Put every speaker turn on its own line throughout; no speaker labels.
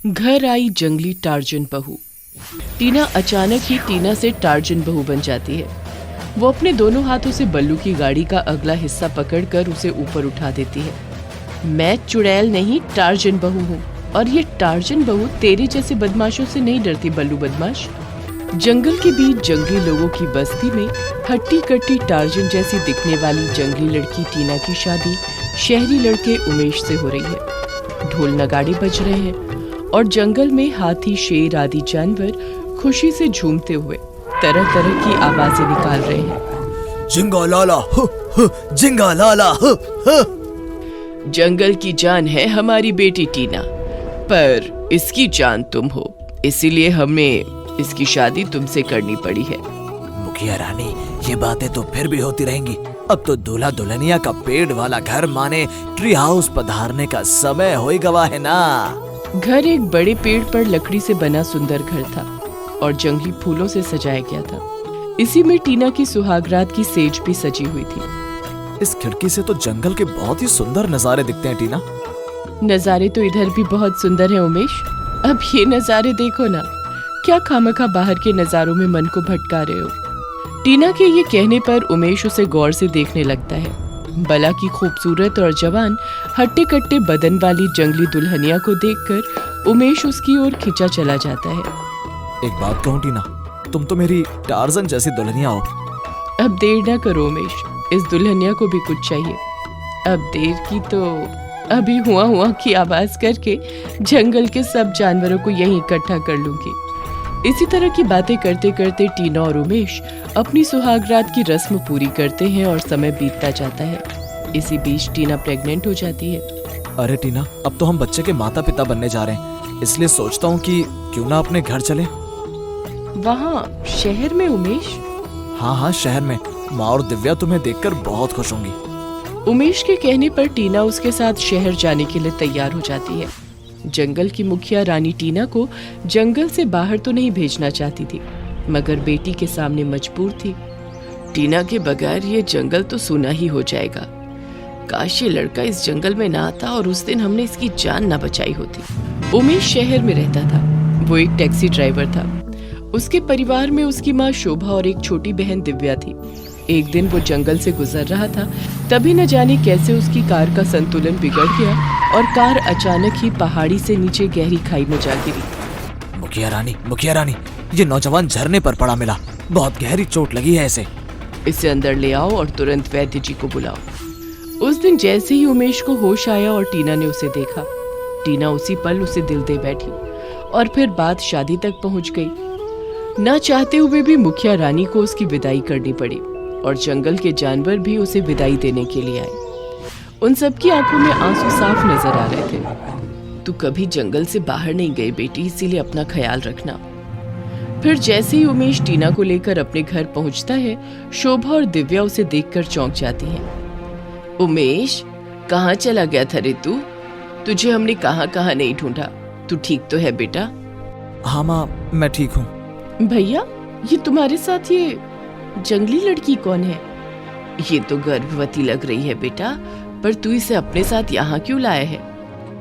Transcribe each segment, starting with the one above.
घर आई जंगली टार्जन बहू। टीना अचानक ही टीना से टार्जन बहू बन जाती है। वो अपने दोनों हाथों से बल्लू की गाड़ी का अगला हिस्सा पकड़कर उसे ऊपर उठा देती है। मैं चुड़ैल नहीं, टार्जन बहू हूँ, और ये टार्जन बहू तेरे जैसे बदमाशों से नहीं डरती। बल्लू बदमाश। जंगल के बीच जंगली लोगों की बस्ती में हट्टी कट्टी टार्जन जैसी दिखने वाली जंगली लड़की टीना की शादी शहरी लड़के उमेश से हो रही है। ढोल नगाड़े बज रहे हैं और जंगल में हाथी, शेर आदि जानवर खुशी से झूमते हुए तरह तरह की आवाजें निकाल रहे हैं।
जिंगा लाला जिंगा लाला
जंगल की जान है हमारी बेटी टीना, पर इसकी जान तुम हो, इसीलिए हमें इसकी शादी तुमसे करनी पड़ी है।
मुखिया रानी, ये बातें तो फिर भी होती रहेंगी। अब तो दूल्हा दुल्हनिया का पेड़ वाला घर माने ट्री हाउस पधारने का समय हो ही गवा है ना।
घर एक बड़े पेड़ पर लकड़ी से बना सुंदर घर था और जंगली फूलों से सजाया गया था। इसी में टीना की सुहागरात की सेज भी सजी हुई थी।
इस खिड़की से तो जंगल के बहुत ही सुंदर नजारे दिखते हैं टीना।
नजारे तो इधर भी बहुत सुंदर है उमेश। अब ये नजारे देखो ना, क्या खामखा बाहर के नजारों में मन को भटका रहे हो। टीना के ये कहने पर उमेश उसे गौर से देखने लगता है। बला की खूबसूरत और जवान हट्टे कट्टे बदन वाली जंगली दुल्हनिया को देखकर उमेश उसकी ओर खिंचा चला जाता है।
एक बात कहूँ टीना, तुम तो मेरी टार्जन जैसी दुल्हनिया हो।
अब देर ना करो उमेश, इस दुल्हनिया को भी कुछ चाहिए। अब देर की तो अभी हुआ हुआ की आवाज करके जंगल के सब जानवरों को यहीं इकट्ठा कर लूंगी। इसी तरह की बातें करते करते टीना और उमेश अपनी सुहागरात की रस्म पूरी करते हैं और समय बीतता जाता है। इसी बीच टीना प्रेग्नेंट हो जाती है।
अरे टीना, अब तो हम बच्चे के माता पिता बनने जा रहे हैं, इसलिए सोचता हूँ कि क्यों ना अपने घर चले।
वहाँ शहर में उमेश?
हाँ, शहर में। माँ और दिव्या तुम्हें देखकर बहुत खुश होंगी।
उमेश के कहने पर टीना उसके साथ शहर जाने के लिए तैयार हो जाती है। जंगल की मुखिया रानी टीना को जंगल से बाहर तो नहीं भेजना चाहती थी, मगर बेटी के सामने मजबूर थी। टीना के बगैर ये जंगल तो सूना ही हो जाएगा। काश ये लड़का इस जंगल में ना आता और उस दिन हमने इसकी जान ना बचाई होती। उमेश शहर में रहता था। वो एक टैक्सी ड्राइवर था। उसके परिवार में उसकी माँ शोभा और एक छोटी बहन दिव्या थी। एक दिन वो जंगल से गुजर रहा था, तभी न जाने कैसे उसकी कार का संतुलन बिगड़ गया और कार अचानक ही पहाड़ी से नीचे गहरी खाई में जा गिरी।
मुखिया रानी, ये नौजवान झरने पर पड़ा मिला। बहुत गहरी चोट लगी है इसे।
इसे अंदर ले आओ और तुरंत वैद्य जी को बुलाओ। उस दिन जैसे ही उमेश को होश आया और टीना ने उसे देखा, टीना उसी पल उसे दिल दे बैठी और फिर बात शादी तक पहुंच गई। ना चाहते हुए भी मुखिया रानी को उसकी विदाई करनी पड़ी और जंगल के जानवर भी उसे विदाई देने के लिए आए। उन सबकी आंखों में आंसू साफ नजर आ रहे थे। तू कभी जंगल से बाहर नहीं गई बेटी, इसीलिए अपना ख्याल रखना। फिर जैसे ही उमेश टीना को लेकर अपने घर पहुंचता है, शोभा और दिव्या उसे देखकर चौंक जाती हैं। उमेश, कहाँ चला गया था रे तू? तुझे हमने कहाँ कहाँ नहीं ढूंढा। तू ठीक तो है बेटा?
हाँ माँ, मैं ठीक हूँ।
भैया, ये तुम्हारे साथ ये जंगली लड़की कौन है? ये तो गर्भवती लग रही है बेटा, पर तू इसे अपने साथ यहाँ क्यों लाया है?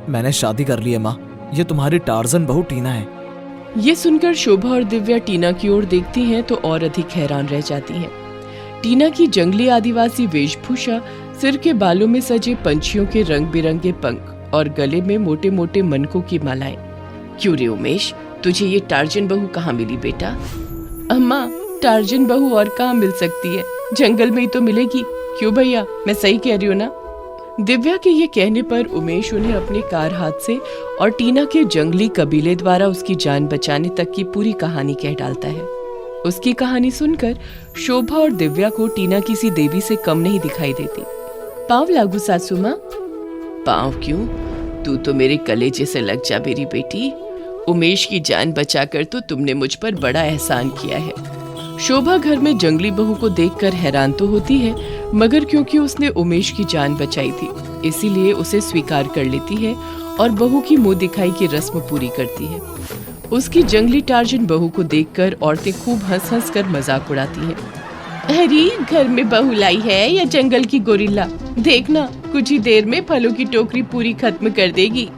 मैंने शादी कर ली है माँ। ये तुम्हारी टार्जन बहू टीना है।
ये सुनकर शोभा और दिव्या टीना की ओर देखती हैं तो और अधिक हैरान रह जाती हैं। टीना की जंगली आदिवासी वेशभूषा, सिर के बालों में सजे पंछियों के रंग बिरंगे पंख और गले में मोटे मोटे मनकों की मालाएं। क्यों रे उमेश, तुझे ये टार्जन बहू कहाँ मिली बेटा? अम्मा, टार्जन बहू और कहाँ मिल सकती है, जंगल में ही तो मिलेगी। क्यों भैया, मैं सही कह रही हूँ ना? दिव्या के ये कहने पर उमेश उन्हें अपने कार हादसे और टीना के जंगली कबीले द्वारा उसकी जान बचाने तक की पूरी कहानी कह डालता है। उसकी कहानी सुनकर शोभा और दिव्या को टीना किसी देवी से कम नहीं दिखाई देती। पाँव लागू सासू माँ। पाँव क्यों? तू तो मेरे कलेजे से लग जा मेरी बेटी। उमेश की जान बचाकर तो तुमने मुझ पर बड़ा एहसान किया है। शोभा घर में जंगली बहू को देखकर हैरान तो होती है, मगर क्योंकि उसने उमेश की जान बचाई थी, इसीलिए उसे स्वीकार कर लेती है और बहू की मुंह दिखाई की रस्म पूरी करती है। उसकी जंगली टार्जन बहू को देखकर औरतें खूब हंस हंस कर मजाक उड़ाती हैं। अरे, घर में बहू लाई है या जंगल की गोरिल्ला? देखना, कुछ ही देर में फलों की टोकरी पूरी खत्म कर देगी।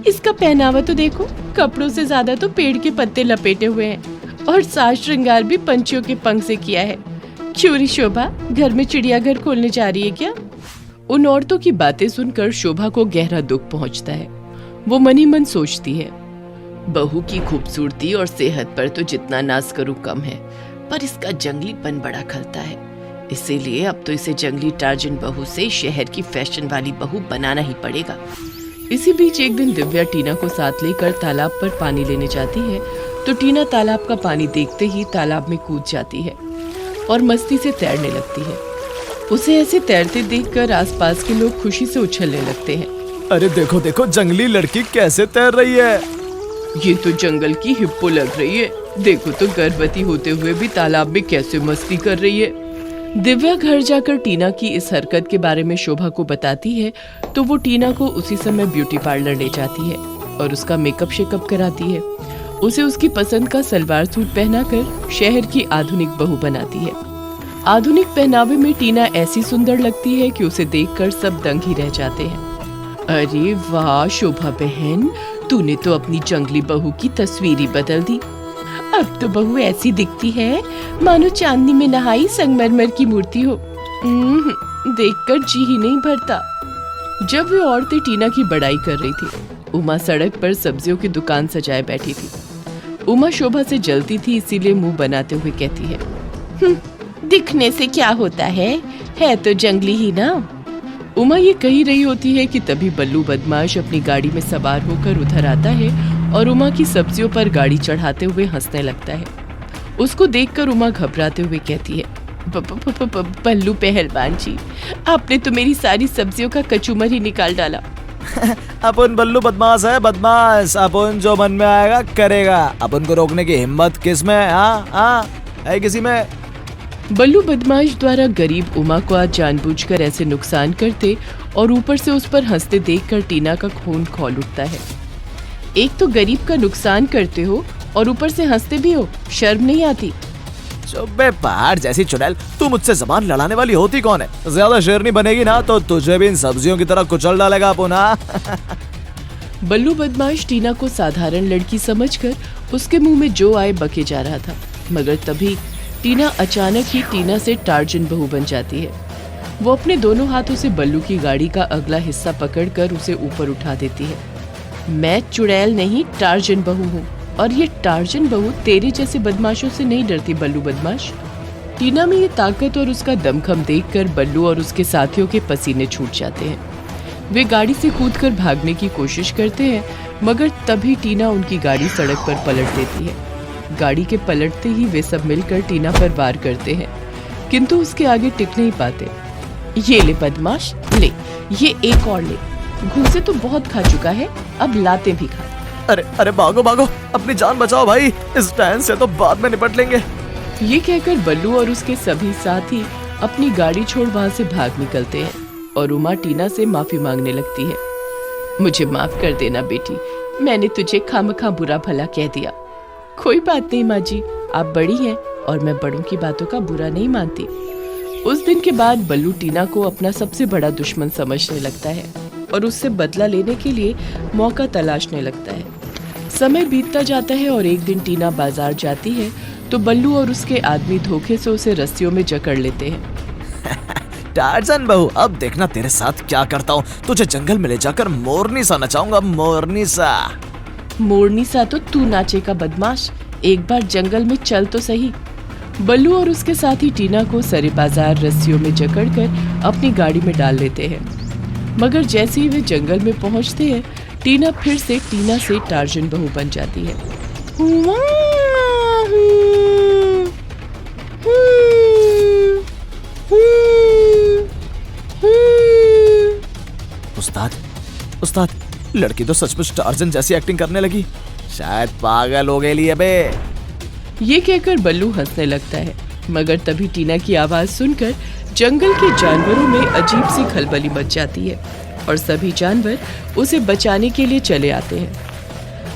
इसका पहनावा तो देखो, कपड़ों से ज्यादा तो पेड़ के पत्ते लपेटे हुए हैं और साज श्रृंगार भी पंछियों के पंख से किया है। क्यों री शोभा, घर में चिड़ियाघर खोलने जा रही है क्या? उन औरतों की बातें सुनकर शोभा को गहरा दुख पहुंचता है। वो मन ही मन सोचती है, बहू की खूबसूरती और सेहत पर तो जितना नाज करूं कम है, पर इसका जंगलीपन बड़ा खलता है। इसीलिए अब तो इसे जंगली टार्जन बहू से शहर की फैशन वाली बहू बनाना ही पड़ेगा। इसी बीच एक दिन दिव्या टीना को साथ लेकर तालाब पर पानी लेने जाती है तो टीना तालाब का पानी देखते ही तालाब में कूद जाती है और मस्ती से तैरने लगती है। उसे ऐसे तैरते देखकर आसपास के लोग खुशी से उछलने लगते हैं।
अरे देखो देखो, जंगली लड़की कैसे तैर रही है।
ये तो जंगल की हिप्पो लग रही है। देखो तो गर्भवती होते हुए भी तालाब में कैसे मस्ती कर रही है। दिव्या घर जाकर टीना की इस हरकत के बारे में शोभा को बताती है तो वो टीना को उसी समय ब्यूटी पार्लर ले जाती है और उसका मेकअप शेकअप कराती है। उसे उसकी पसंद का सलवार सूट पहनाकर शहर की आधुनिक बहू बनाती है। आधुनिक पहनावे में टीना ऐसी सुंदर लगती है कि उसे देखकर सब दंग ही रह जाते हैं। अरे वाह शोभा बहन, तूने तो अपनी जंगली बहू की तस्वीर ही बदल दी। अब तो बहू ऐसी दिखती है मानो चांदनी में नहाई संगमरमर की मूर्ति हो। देखकर जी ही नहीं भरता। जब वे औरतें टीना की बड़ाई कर रही थी, उमा सड़क पर सब्जियों की दुकान सजाए बैठी थी। उमा शोभा से जलती थी, इसीलिए मुंह बनाते हुए कहती है, दिखने से क्या होता है तो जंगली ही ना। उमा ये कही रही होती है कि तभी बल्लू बदमाश अपनी गाड़ी में सवार होकर उधर आता है और उमा की सब्जियों पर गाड़ी चढ़ाते हुए हंसने लगता है। उसको देखकर उमा घबराते हुए कहती है, बल्लू पहलवान जी, आपने तो मेरी सारी सब्जियों का कचूमर ही निकाल डाला।
अपन बल्लू बदमाश है, बदमाश। अपन जो मन में आएगा करेगा। अपन को रोकने की हिम्मत किस में है किसी में?
बल्लू बदमाश द्वारा गरीब उमा को आज जानबूझकर ऐसे नुकसान करते और ऊपर से उस पर हंसते देखकर टीना का खून खौल उठता है। एक तो गरीब का नुकसान करते हो और ऊपर से हंसते भी हो, शर्म नहीं आती?
चुप बे पहाड़ जैसी चुड़ैल, तू मुझसे जबान लड़ाने वाली होती कौन है? ज्यादा शेरनी बनेगी ना तो तुझे भी इन सब्जियों की तरह कुचल डालेगा पुनः।
बल्लू बदमाश टीना को साधारण लड़की समझकर उसके मुंह में जो आए बके जा रहा था, मगर तभी टीना अचानक ही टीना से टार्जन बहू बन जाती है। वो अपने दोनों हाथों से बल्लू की गाड़ी का अगला हिस्सा पकड़कर उसे ऊपर उठा देती है। मैं चुड़ैल नहीं, टार्जन बहू हूँ, और ये टार्जन बहू तेरे जैसे बदमाशों से नहीं डरती बल्लू बदमाश। टीना में ये ताकत और उसका दमखम देखकर बल्लू और उसके साथियों के पसीने छूट जाते हैं। वे गाड़ी से कूदकर भागने की कोशिश करते हैं, मगर तभी टीना उनकी गाड़ी सड़क पर पलट देती है। गाड़ी के पलटते ही वे सब मिलकर टीना पर वार करते हैं, किंतु उसके आगे टिक नहीं पाते। ये ले बदमाश, ले, ये एक और ले। घूसे तो बहुत खा चुका है, अब लाते भी खा।
अरे अरे भागो भागो, अपनी जान बचाओ भाई, इस टैन से तो बाद में निपट लेंगे।
ये कहकर बल्लू और उसके सभी साथी अपनी गाड़ी छोड़ वहाँ से भाग निकलते हैं और उमा टीना से माफी मांगने लगती है। मुझे माफ कर देना बेटी, मैंने तुझे खामखा बुरा भला कह दिया। कोई बात नहीं माँ जी, आप बड़ी हैं और मैं बड़ों की बातों का बुरा नहीं मानती। उस दिन के बाद बल्लू टीना को अपना सबसे बड़ा दुश्मन समझने लगता है और उससे बदला लेने के लिए मौका तलाशने लगता है। समय बीतता जाता है और एक दिन टीना बाजार जाती है तो बल्लू और उसके आदमी धोखे से उसे रस्सियों में जकड़ लेते हैं।
टार्जन बहू, अब देखना तेरे साथ क्या करता हूँ। तुझे जंगल में ले जाकर मोरनी सा नचाऊंगा, मोरनी सा।
मोरनी सा तो तू नाचेगा बदमाश, एक बार जंगल में चल तो सही। बल्लू और उसके साथी टीना को सरे बाजार रस्सियों में जकड़कर अपनी गाड़ी में डाल लेते हैं, मगर जैसे ही वे जंगल में पहुंचते हैं, टीना फिर से टीना से टार्जन बहू बन जाती है।
उस्ताद, लड़की तो सचमुच टार्जन जैसी एक्टिंग करने लगी। शायद पागल हो गई है बे।
ये कहकर बल्लू हंसने लगता है, मगर तभी टीना की आवाज सुनकर जंगल के जानवरों में अजीब सी खलबली मच जाती है और सभी जानवर उसे बचाने के लिए चले आते हैं।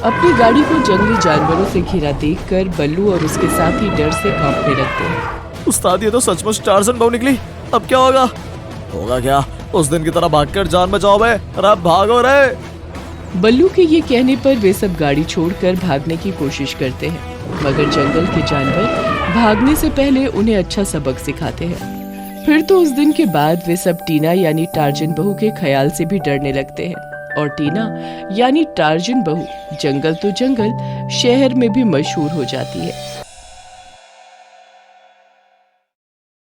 अपनी गाड़ी को जंगली जानवरों से घिरा देखकर बल्लू और उसके साथी डर से कांपने लगते हैं।
उस्ताद, ये तो सचमुच टार्जन बहू निकली। अब क्या होगा? होगा क्या? उस दिन की तरह भागकर जान बचाओ बे। अरे भागो रे।
बल्लू के ये कहने पर वे सब गाड़ी छोड़कर भागने की कोशिश करते हैं, मगर जंगल के जानवर भागने से पहले उन्हें अच्छा सबक सिखाते हैं। फिर तो उस दिन के बाद वे सब टीना यानी टार्जन बहू के ख्याल से भी डरने लगते हैं, और टीना यानी टार्जन बहू जंगल तो जंगल शहर में भी मशहूर हो जाती है।